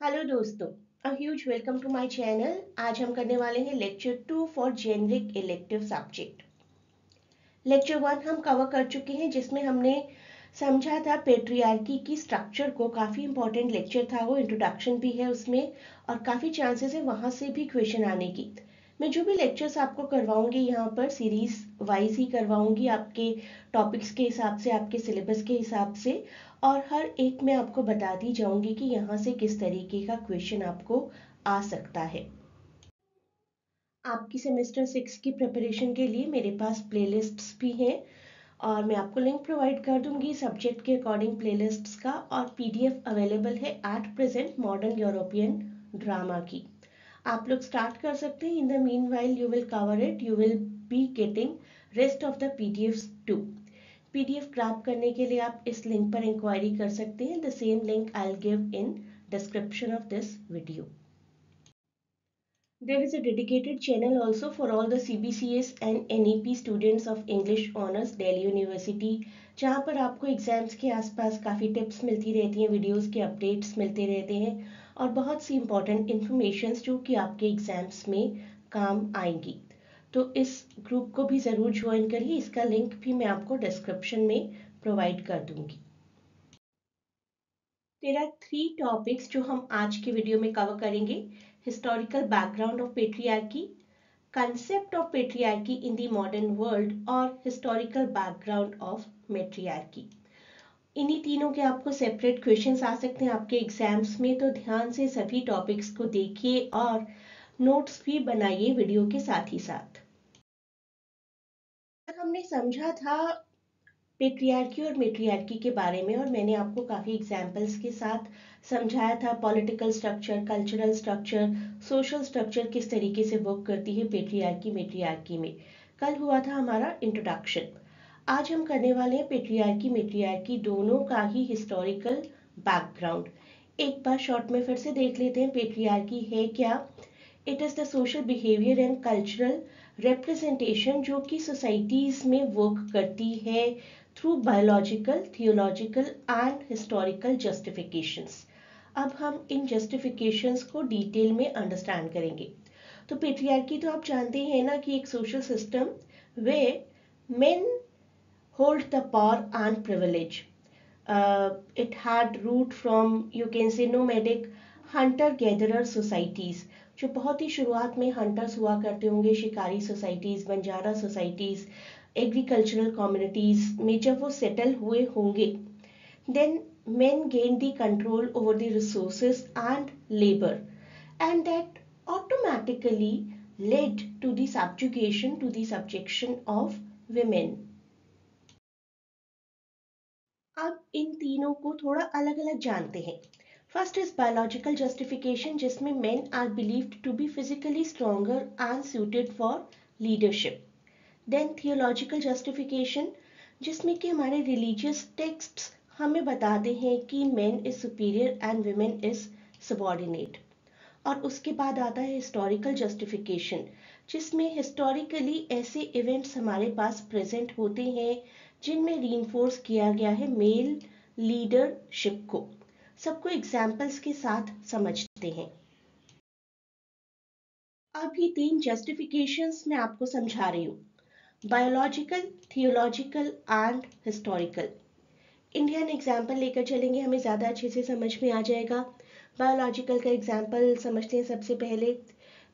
Hello दोस्तों, a huge welcome to my channel. आज हम करने वाले हैं lecture 2 for generic elective subject. Lecture 1 हम कवर कर चुके हैं जिसमें हमने समझा था पेट्रियार्की की स्ट्रक्चर को। काफ़ी इंपॉर्टेंट लेक्चर था वो, इंट्रोडक्शन भी है उसमें और काफ़ी चांसेस है वहाँ से भी क्वेश्चन आने की। मैं जो भी लेक्चर्स आपको करवाऊंगी यहाँ पर सीरीज वाइज ही करवाऊंगी, आपके टॉपिक्स के हिसाब से, आपके सिलेबस के हिसाब से, और हर एक में आपको बताती जाऊंगी कि यहाँ से किस तरीके का क्वेश्चन आपको आ सकता है। आपकी सेमेस्टर 6 की प्रिपरेशन के लिए मेरे पास प्लेलिस्ट्स भी हैं और मैं आपको लिंक प्रोवाइड कर दूंगी सब्जेक्ट के अकॉर्डिंग प्लेलिस्ट्स का, और पीडीएफ अवेलेबल है at present modern European drama की। आप लोग स्टार्ट कर सकते हैं। In the meanwhile you will cover it, you will be getting rest of the PDF too. PDF grab करने के लिए आप इस लिंक पर इंक्वायरी कर सकते हैं। The same link I will give in description of this video. There is a dedicated channel also for all the CBCS and NEP students of English Honours Delhi University, जहाँ पर आपको exams के आसपास काफ़ी tips मिलती रहती हैं, videos के अपडेट्स मिलते रहते हैं और बहुत सी इंपॉर्टेंट इन्फॉर्मेशन जो कि आपके एग्जाम्स में काम आएंगी। तो इस ग्रुप को भी ज़रूर ज्वाइन करिए। इसका लिंक भी मैं आपको डिस्क्रिप्शन में प्रोवाइड कर दूंगी। There are three topics जो हम आज के वीडियो में कवर करेंगे: historical background of patriarchy, concept of patriarchy in the modern world और हिस्टोरिकल बैकग्राउंड ऑफ मेट्रियार्की। इन्हीं तीनों के आपको सेपरेट क्वेश्चंस आ सकते हैं आपके एग्जाम्स में, तो ध्यान से सभी टॉपिक्स को देखिए और नोट्स भी बनाइए वीडियो के साथ ही साथ। हमने समझा था पेट्रियार्की और मेट्रियार्की के बारे में और मैंने आपको काफ़ी एग्जाम्पल्स के साथ समझाया था political structure, cultural structure, social structure किस तरीके से वर्क करती है पेट्रियार्की मेट्रियार्की में। कल हुआ था हमारा इंट्रोडक्शन। आज हम करने वाले हैं पेट्रियार्की मेट्रियार्की दोनों का ही हिस्टोरिकल बैकग्राउंड। एक बार शॉर्ट में फिर से देख लेते हैं पेट्रियार्की है क्या। It is the social behaviour and cultural representation जो कि सोसाइटीज़ में वर्क करती है through biological, theological and historical justifications. अब हम इन जस्टिफिकेशंस को डिटेल में अंडरस्टैंड करेंगे। तो पेट्रियार्की तो आप जानते हैं ना कि एक social system way main hold the power and privilege. It had root from, you can say, nomadic hunter gatherer societies, जो बहुत ही शुरुआत में हंटर्स हुआ करते होंगे, शिकारी societies, Banjara societies, agricultural communities में जब वो सेटल हुए होंगे, then men gained the control over the resources and labor, and that automatically led to the subjugation, to the subjection of women. अब इन तीनों को थोड़ा अलग अलग जानते हैं। फर्स्ट इज बायोलॉजिकल जस्टिफिकेशन, जिसमें men are believed to be physically stronger and suited for leadership. Then theological justification, जिसमें कि हमारे रिलीजियस टेक्स्ट्स हमें बताते हैं कि men is superior and women is subordinate. और उसके बाद आता है हिस्टोरिकल जस्टिफिकेशन, जिसमें हिस्टोरिकली ऐसे इवेंट्स हमारे पास प्रेजेंट होते हैं जिनमें रीइंफोर्स किया गया है मेल लीडरशिप को। सबको एग्जाम्पल्स के साथ समझते हैं। अब ये तीन जस्टिफिकेशंस मैं आपको समझा रही हूँ: biological, theological and historical. Indian example लेकर चलेंगे, हमें ज़्यादा अच्छे से समझ में आ जाएगा। बायोलॉजिकल का एग्जाम्पल समझते हैं सबसे पहले।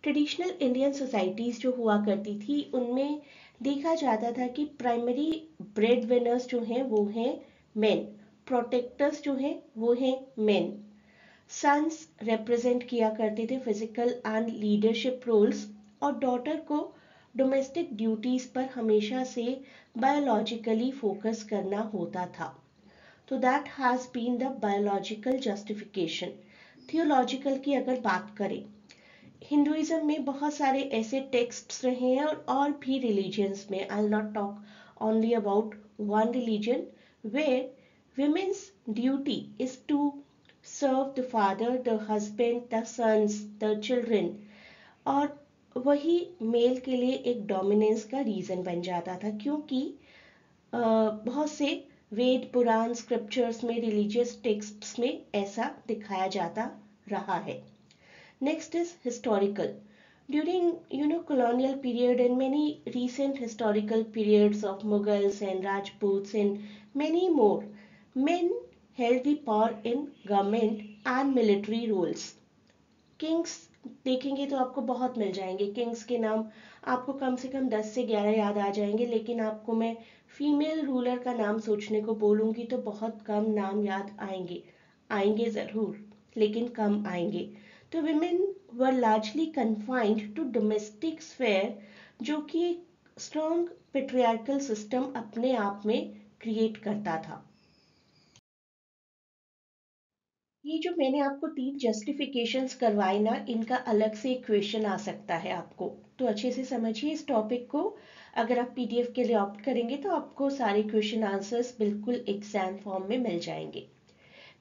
ट्रेडिशनल इंडियन सोसाइटीज़ जो हुआ करती थी उनमें देखा जाता था कि प्राइमरी ब्रेड विनर्स जो हैं वो हैं मेन, प्रोटेक्टर्स जो हैं वो हैं मेन, सन्स रिप्रेजेंट किया करते थे फिजिकल एंड लीडरशिप रोल्स, और डॉटर को डोमेस्टिक ड्यूटीज पर हमेशा से बायोलॉजिकली फोकस करना होता था। तो that has been the biological justification. Theological की अगर बात करें, हिंदुइज्म में बहुत सारे ऐसे टेक्स्ट्स रहे हैं और भी रिलीजन्स में, I will not talk only about one religion, where women's duty is to serve the father, the husband, the sons, the children, और वही मेल के लिए एक डोमिनेंस का रीज़न बन जाता था, क्योंकि बहुत से वेद पुराण स्क्रिप्चर्स में, रिलीजियस टेक्स्ट्स में ऐसा दिखाया जाता रहा है। Next is historical. During colonial period and many recent historical periods of Mughals and Rajputs and many more, men held the power in government and military roles. Kings देखेंगे तो आपको बहुत मिल जाएंगे. किंग्स के नाम आपको कम से कम 10 से 11 याद आ जाएंगे, लेकिन आपको मैं फीमेल रूलर का नाम सोचने को बोलूंगी तो बहुत कम नाम याद आएंगे. आएंगे ज़रूर, लेकिन कम आएंगे. तो women were largely confined to domestic sphere, जो कि एक स्ट्रॉन्ग पेट्रियार्कल सिस्टम अपने आप में क्रिएट करता था. ये जो मैंने आपको 3 जस्टिफिकेशंस करवाए ना, इनका अलग से एक क्वेश्चन आ सकता है आपको, तो अच्छे से समझिए इस टॉपिक को. अगर आप पीडीएफ के लिए ऑप्ट करेंगे तो आपको सारे क्वेश्चन आंसर्स बिल्कुल एग्जाम फॉर्म में मिल जाएंगे.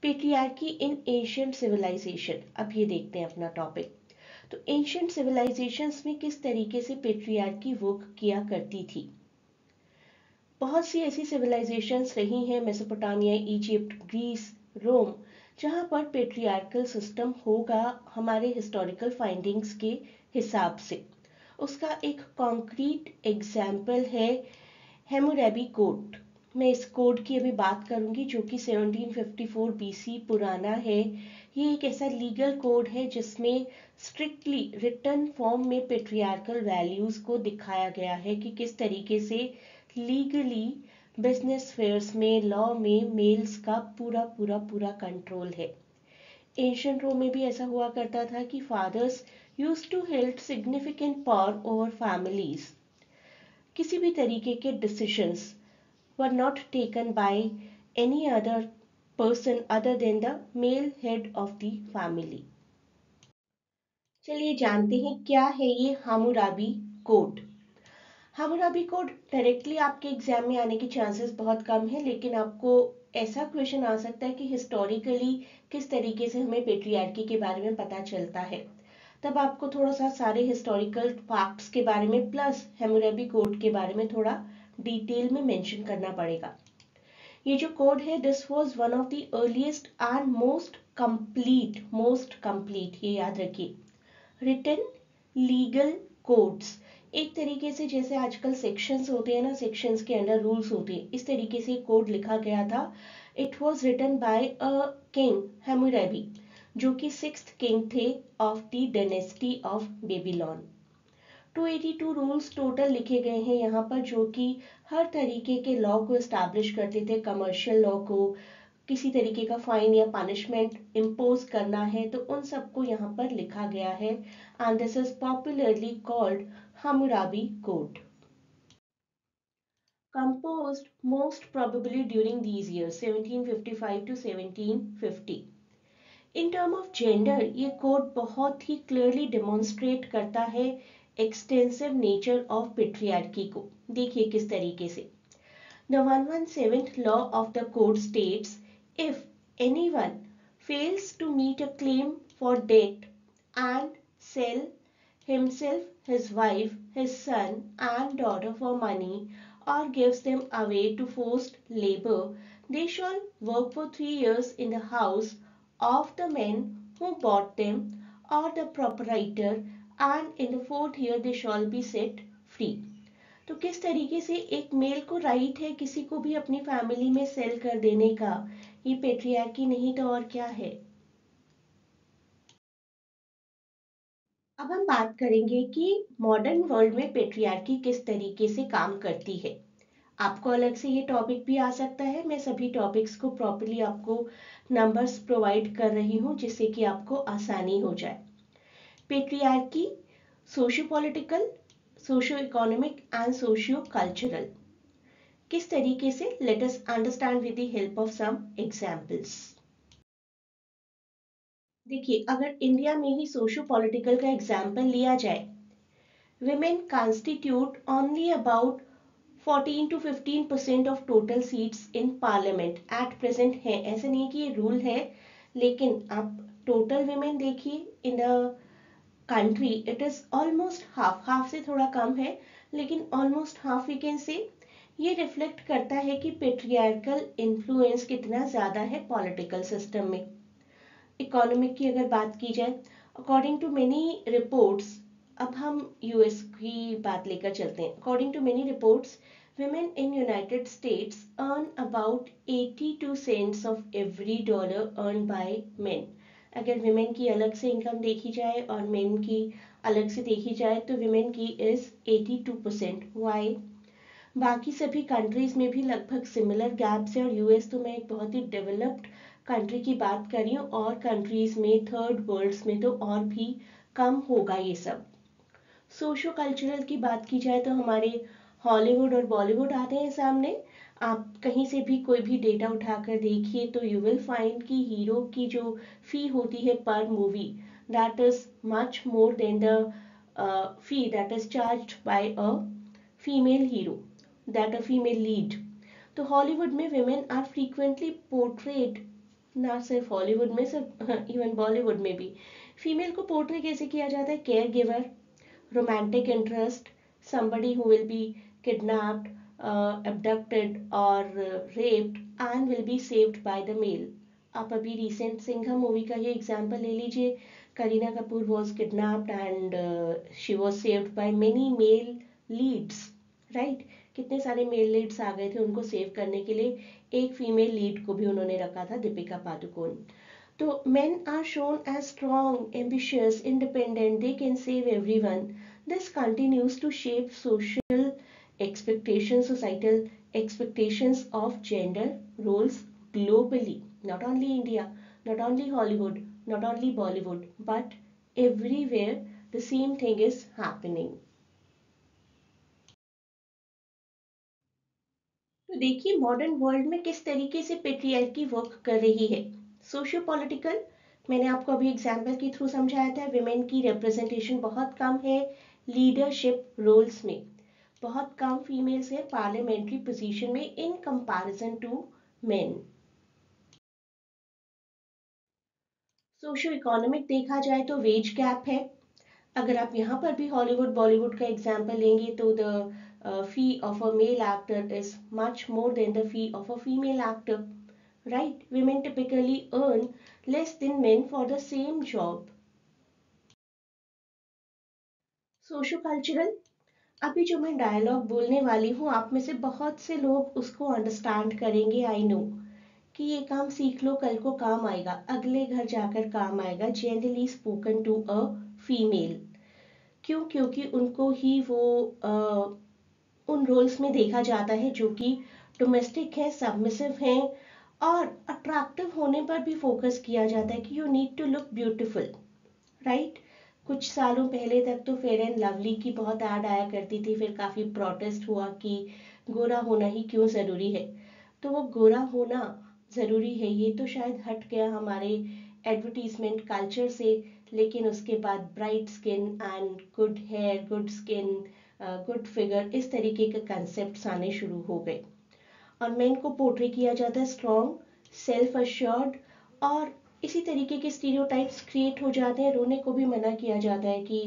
पेट्रियार्की इन एंशिएंट सिविलाइजेशन, अब ये देखते हैं अपना टॉपिक. तो एंशिएंट सिविलाइजेशंस में किस तरीके से पेट्रियार्की वर्क किया करती थी. बहुत सी ऐसी सिविलाइजेशंस रही हैं, मेसोपोटामिया, इजिप्ट, ग्रीस, रोम, जहां पर पेट्रियार्कल सिस्टम होगा हमारे हिस्टोरिकल फाइंडिंग्स के हिसाब से. उसका एक कॉन्क्रीट एग्जाम्पल है हैम्मुरैबी कोड. मैं इस कोड की अभी बात करूंगी जो कि 1754 बीसी पुराना है. ये एक ऐसा लीगल कोड है जिसमें स्ट्रिक्टली रिटन फॉर्म में पेट्रियार्कल वैल्यूज को दिखाया गया है कि किस तरीके से लीगली बिजनेस फेयर्स में, लॉ में मेल्स का पूरा पूरा पूरा कंट्रोल है. एंशिएंट रोम में भी ऐसा हुआ करता था कि fathers used to held significant power over families. किसी भी तरीके के decisions were not taken by any other person other than the male head of the family. चलिए जानते हैं क्या है ये Hammurabi code. Hammurabi code directly आपके एग्जाम में आने के चांसेस बहुत कम है, लेकिन आपको ऐसा क्वेश्चन आ सकता है कि हिस्टोरिकली किस तरीके से हमें पेट्रियार्की के बारे में पता चलता है. तब आपको थोड़ा सा सारे हिस्टोरिकल फैक्ट्स के बारे में प्लस हैम्मुराबी कोड के बारे में थोड़ा डिटेल में मेंशन करना पड़ेगा. ये जो कोड है, this was one of the earliest and most complete, ये याद रखिए, रिटन लीगल कोड्स. एक तरीके से जैसे आजकल सेक्शंस होते हैं ना, सेक्शंस के अंडर रूल्स होते हैं, इस तरीके से कोड लिखा गया था. It was written by a king Hammurabi, जो कि 6th किंग थे of the dynasty of Babylon. 282 rules total लिखे गए हैं यहाँ पर, जो कि हर तरीके के लॉ को एस्टैब्लिश करते थे. कमर्शियल लॉ को, किसी तरीके का फाइन या पनिशमेंट इम्पोज करना है तो उन सबको यहाँ पर लिखा गया है. And this is popularly called Hammurabi code. Composed most probably during these years 1755 to 1750. In term of gender, ये कोड बहुत ही क्लियरली डेमोन्स्ट्रेट करता है एक्सटेंसिव नेचर ऑफ पेट्रियार्की को. देखिए किस तरीके से. The 117th law of the code states, if anyone fails to meet a claim for debt and sell himself, his wife, his son and daughter for money or gives them away to forced labor, they shall work for 3 years in the house of the men who bought them or the proprietor, and in the 4th year they shall be set free. तो किस तरीके से एक mail को right है किसी को भी अपनी फैमिली में सेल कर देने का. ये पेट्रियार्की नहीं तो और क्या है. अब हम बात करेंगे कि मॉडर्न वर्ल्ड में पेट्रियार्की किस तरीके से काम करती है. आपको अलग से ये टॉपिक भी आ सकता है. मैं सभी टॉपिक्स को प्रॉपर्ली आपको नंबर्स प्रोवाइड कर रही हूँ जिससे कि आपको आसानी हो जाए. Patriarchy socio political, socio economic and socio cultural. किस तरीके से, let us understand with the help of some examples. देखिए अगर इंडिया में ही सोशियो पॉलिटिकल का एग्जांपल लिया जाए, women constitute only about 14 to 15% of total seats in parliament at present है. ऐसा नहीं कि ये रूल है, लेकिन आप टोटल women देखिए in the country, it is almost half से थोड़ा कम है, लेकिन almost half we can say. ये रिफ्लेक्ट करता है कि पेट्रियार्कल इन्फ्लुएंस कितना ज्यादा है पॉलिटिकल सिस्टम में. इकोनॉमिक की अगर बात की जाए, अकॉर्डिंग टू मेनी रिपोर्ट्स, अब हम यूएस की बात लेकर चलते हैं। According to many reports, women in United States earn about 82 cents of every dollar earned by men. अगर women की अलग से इनकम देखी जाए और men की अलग से देखी जाए तो women की is 82%. Why? बाकी सभी कंट्रीज में भी लगभग सिमिलर गैप्स है, और यूएस तो मैं एक बहुत ही डेवलप्ड कंट्री की बात कर रही हूँ, और कंट्रीज में थर्ड वर्ल्ड्स में तो और भी कम होगा ये सब। सोशो कल्चरल की बात की जाए तो हमारे हॉलीवुड और बॉलीवुड आते हैं सामने। आप कहीं से भी कोई भी डेटा उठाकर देखिए तो यू विल फाइंड कि हीरो की जो फी होती है पर movie, that is much more than the fee that is charged bye a female hero, that a female lead. तो हॉलीवुड में विमेन आर फ्रीक्वेंटली पोर्ट्रेड, ना सिर्फ हॉलीवुड में, सिर्फ इवन बॉलीवुड में भी फीमेल को पोर्ट्रे कैसे किया जाता है? Care giver, romantic interest, somebody who will be kidnapped, abducted or raped and will be saved by the male. आप अभी रिसेंट सिंघम मूवी का ये एग्जाम्पल ले लीजिए। Kareena Kapoor was kidnapped and she was saved by many male leads, right. कितने सारे mail Leeds आ गए थे उनको सेव करने के लिए, एक फीमेल लीड को भी उन्होंने रखा था, दीपिका पादुकोण। तो men are shown as strong, ambitious, independent, they can save everyone. This continues to shape social expectations, societal expectations of gender roles globally. Not only India, not only Hollywood, not only Bollywood, but everywhere the same thing is happening. तो देखिए modern world में किस तरीके से patriarchy work कर रही है। Socio political, मैंने आपको अभी एग्जाम्पल के थ्रू समझाया था, विमेन की रिप्रेजेंटेशन बहुत कम है लीडरशिप रोल्स में, बहुत कम फीमेल्स है पार्लियामेंट्री पोजीशन में in comparison to men. Socio economic देखा जाए तो वेज गैप है। अगर आप यहाँ पर भी हॉलीवुड बॉलीवुड का एग्जाम्पल लेंगे तो the fee of a male actor is much more than the fee of a female actor, right? Women typically earn less than men for the same job. Socio cultural, अभी जो मैं dialogue बोलने वाली हूँ आप में से बहुत से लोग उसको अंडरस्टैंड करेंगे, आई नो, कि ये काम सीख लो कल को काम आएगा, अगले घर जाकर काम आएगा, generally spoken to a female. क्यों? क्योंकि उनको ही वो उन रोल्स में देखा जाता है जो कि डोमेस्टिक हैं, सबमिसिव हैं, और अट्रैक्टिव होने पर भी फोकस किया जाता है कि you need to look beautiful, right. कुछ सालों पहले तक तो फेयर एंड लवली की बहुत ऐड आया करती थी, फिर काफ़ी प्रोटेस्ट हुआ कि गोरा होना ही क्यों ज़रूरी है। तो वो गोरा होना ज़रूरी है ये तो शायद हट गया हमारे एडवर्टीजमेंट कल्चर से, लेकिन उसके बाद bright skin and good hair, good skin, good figure, इस तरीके के कंसेप्ट आने शुरू हो गए, और मेन को पोर्ट्रे किया जाता है स्ट्रॉन्ग, सेल्फ अश्योर्ड, और इसी तरीके के स्टीरियोटाइप्स क्रिएट हो जाते हैं। रोने को भी मना किया जाता है कि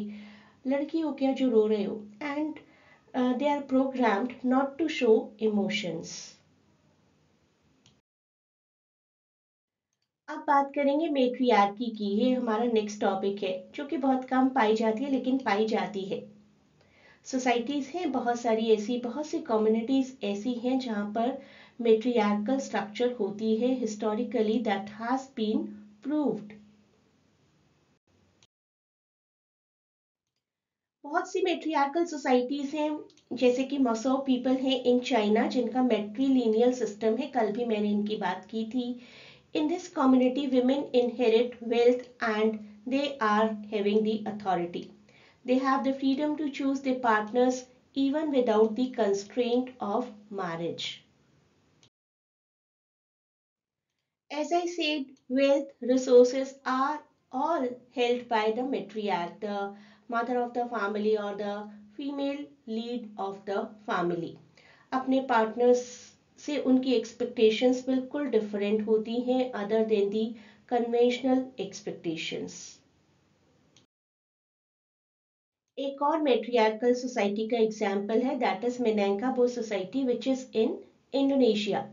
लड़की हो क्या जो रो रहे हो, and they are programmed not to show emotions. अब बात करेंगे मेट्रियार्की की, ये हमारा नेक्स्ट टॉपिक है जो कि बहुत कम पाई जाती है लेकिन पाई जाती है। सोसाइटीज़ हैं बहुत सारी ऐसी, बहुत सी कम्युनिटीज़ ऐसी हैं जहाँ पर मेट्रियार्कल स्ट्रक्चर होती है, historically that has been proved. बहुत सी मेट्रियार्कल सोसाइटीज़ हैं, जैसे कि मसो पीपल हैं इन चाइना जिनका मेट्रीलिनियल सिस्टम है, कल भी मैंने इनकी बात की थी। In this community women inherit wealth and they are having the authority. They have the freedom to choose their partners even without the constraint of marriage. As I said, wealth, resources are all held by the matriarch, the mother of the family or the female lead of the family. अपने partners से उनकी expectations बिल्कुल different होती हैं other than the conventional expectations. एक और matriarchal society का example है, that is Minangkabau society which is in Indonesia.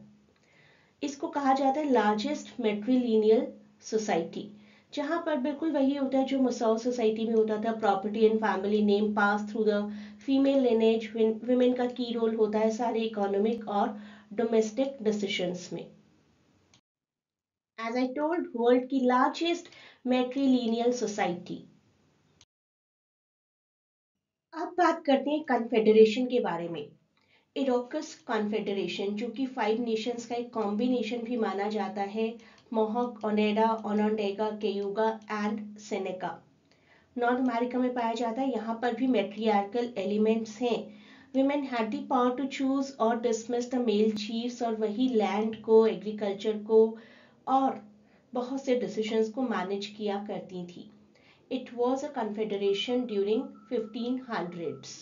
इसको कहा जाता है लार्जेस्ट मेट्रीलिनियल सोसाइटी। जहाँ पर बिल्कुल वही होता है जो मसौ सोसाइटी में होता था, property and family name pass through the female lineage, women का की रोल होता है सारे इकोनॉमिक और डोमेस्टिक डिसीजंस में। एज आई टोल्ड, वर्ल्ड की लार्जेस्ट मैट्रिलिनियल सोसाइटी। अब बात करते हैं कन्फेडरेशन के बारे में। इरोकस कॉन्फेडरेशन, जो कि 5 नेशंस का एक कॉम्बिनेशन भी माना जाता है, मोहक, Onida, ओनोंडेगा, केयुगा and Seneca, north America में पाया जाता है। यहाँ पर भी मैट्रियार्कल एलिमेंट्स हैं। women had the power to choose or dismiss the male chiefs, और वही लैंड को, एग्रीकल्चर को और बहुत से डिसीजंस को मैनेज किया करती थी। It was a confederation during 1500s।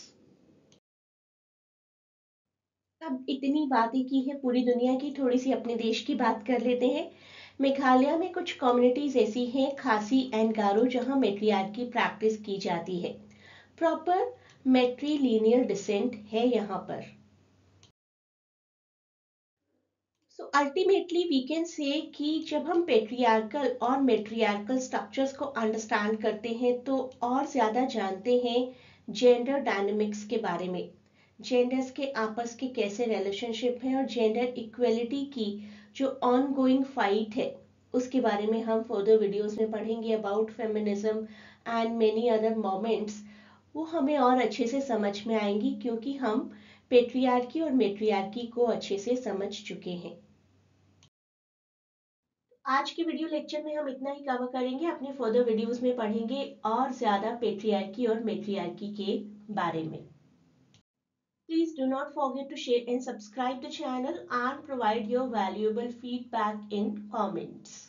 अब इतनी बातें की है पूरी दुनिया की, थोड़ी सी अपने देश की बात कर लेते हैं। मेघालय में कुछ कम्युनिटीज ऐसी हैं, खासी एंड गारो, जहां मेट्रियार्की प्रैक्टिस की जाती है। प्रॉपर मेट्रीलिनियल डिसेंट है यहाँ पर। So ultimately we can say कि जब हम पेट्रियार्कल और मेट्रियार्कल स्ट्रक्चर्स को अंडरस्टैंड करते हैं तो और ज्यादा जानते हैं जेंडर डायनेमिक्स के बारे में, जेंडर्स के आपस के कैसे रिलेशनशिप है, और जेंडर इक्वलिटी की जो ऑन गोइंग फाइट है उसके बारे में हम फर्दर वीडियोस में पढ़ेंगे। About feminism and many other moments, वो हमें और अच्छे से समझ में आएंगी क्योंकि हम पेट्रियार्की और मेट्रियार्की को अच्छे से समझ चुके हैं। आज के वीडियो लेक्चर में हम इतना ही कवर करेंगे, अपने फर्दर वीडियोस में पढ़ेंगे और ज्यादा पेट्रियार्की और मेट्रियार्की के बारे में। Please do not forget to share and subscribe the channel and provide your valuable feedback in comments.